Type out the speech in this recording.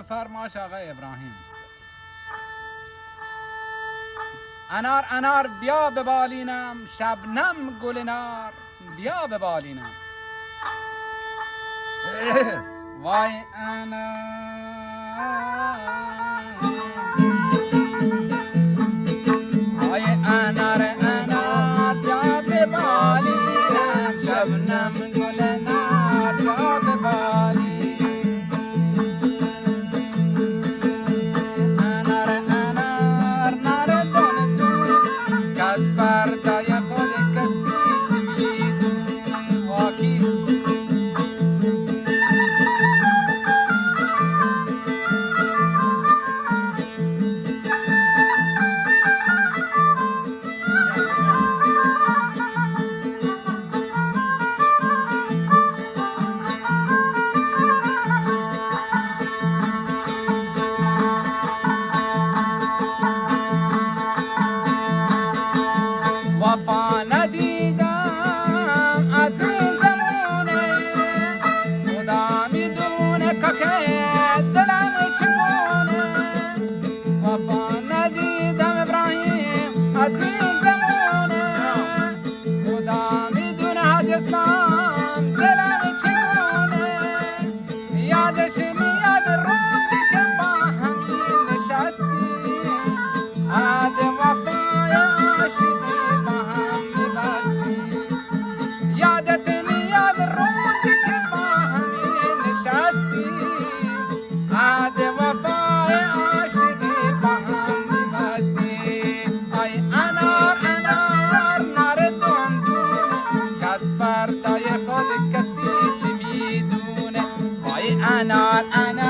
بفرماش آقای ابراهیم. انار انار بیا به بالینم، شبنم گل نار بیا به بالینم. وای انار، وای انار انار بیا به بالینم، شبنم گل نار بیا به بالینم. وفا ندیدم از این زمونه، خدا میدونه که دلم چگونه. وفا ندیدم ابراهیم از این زمونه، خدا میدونه حاج اسلام دلم چگونه. یادش میاد روزی که با همین نشستیم، عهد وفای عاشقی یادت میاد روزی که با همین نشستیم، عهد وفای عاشقی با هم میبستیم. آی انار انار نار دندونه، کس فردای خود کسی چی میدونه. آی انار انار